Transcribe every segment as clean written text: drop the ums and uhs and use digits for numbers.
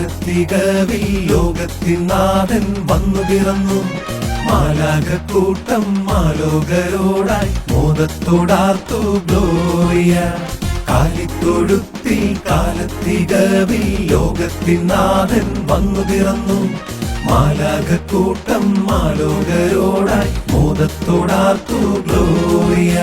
കാലത്തികവിൽ ലോകത്തിൻ നാഥൻ വന്നു പിറന്നു. മാലാഖക്കൂട്ടം മാലോകരോടായി മോദത്തോടാർത്തു ഗ്ലോറിയ. കാലിത്തൊഴുത്തിൽ കാലത്തികവിൽ ലോകത്തിൻ നാഥൻ വന്നു പിറന്നു. മാലാഖക്കൂട്ടം മാലോകരോടായി മോദത്തോടാർത്തു ഗ്ലോറിയ.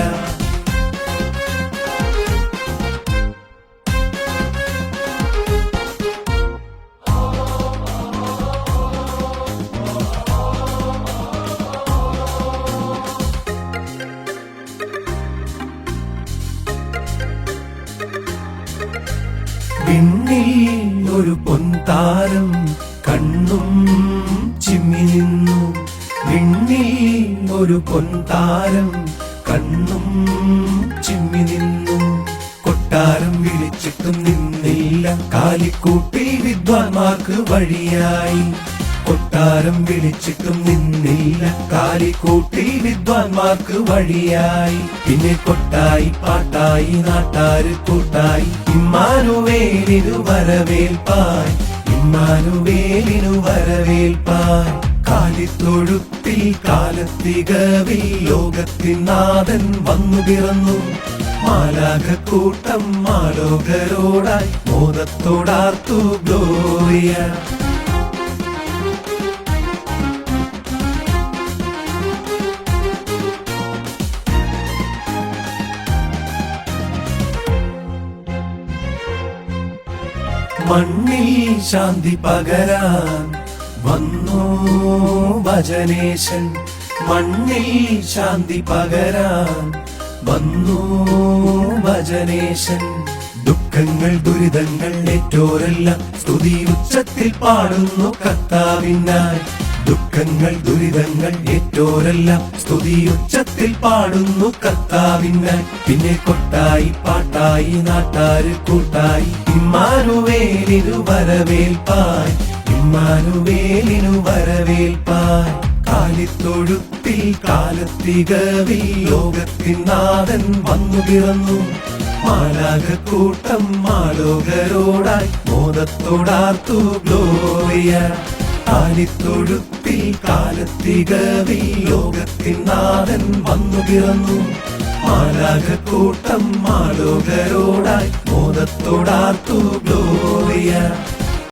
പിന്നിൽ ഒരു പൊൻതാരം കണ്ണും ചിമ്മി നിന്നു. പിന്നിൽ ഒരു പൊൻതാരം കണ്ണും ചിമ്മി നിന്നു. കൊട്ടാരം വിളിച്ചിട്ടും നിന്നില്ല, കാലിക്കൂട്ടിൽ വിദ്വാൻമാർക്ക് വഴിയായി. കൊട്ടാരം വിളിച്ചിട്ടും നിന്നില്ല, കാലിക്കൂട്ടിൽ വിദ്വാൻമാർക്ക് വഴിയായി. പിന്നെ കൊട്ടായി പാട്ടായി നാട്ടാര് കൂട്ടായി. ഇമ്മാനുവേലിനു വരവേൽപ്പായി, ഇമ്മാനുവേലിനു വരവേൽപ്പായി. കാലിത്തൊഴുത്തിൽ കാലത്തികവിൽ ലോകത്തിൻ നാഥൻ വന്നു പിറന്നു. മാലാഖക്കൂട്ടം മാലോകരോടായി മോദത്തോടാർത്തു ഗ്ലോറിയ. മണ്ണിൽ ശാന്തി പകരാൻ വന്നു ഭജനേശൻ. മണ്ണിൽ ശാന്തി പകരാൻ വന്നു ഭജനേശൻ. ദുഃഖങ്ങൾ ദുരിതങ്ങൾ ഏറ്റോരെല്ലാം സ്തുതി ഉച്ചത്തിൽ പാടുന്നു കർത്താവിനായി. ദുഃഖങ്ങൾ ദുരിതങ്ങൾ ഏറ്റോരെല്ലാം സ്തുതി ഉച്ചത്തിൽ പാടുന്നു കർത്താവിനായി. പിന്നെ കൊട്ടായി പാട്ടായി നാട്ടാര് കൂട്ടായി. ഇമ്മാനുവേലിനു വരവേൽപ്പായി, ഇമ്മാനുവേലിനു വരവേൽപ്പായി. കാലിത്തൊഴുത്തിൽ കാലത്തികവിൽ ലോകത്തിൻ നാഥൻ വന്നു പിറന്നു. മാലാഖക്കൂട്ടം മാലോകരോടായി മോദത്തോടാർത്തു ഗ്ലോറിയ. കാലിത്തൊഴുത്തിൽ കാലത്തികവിൽ ലോകത്തിൻ നാഥൻ വന്നു പിറന്നു. മാലാഖക്കൂട്ടം മാലോകരോടായി മോദത്തോടാർത്തു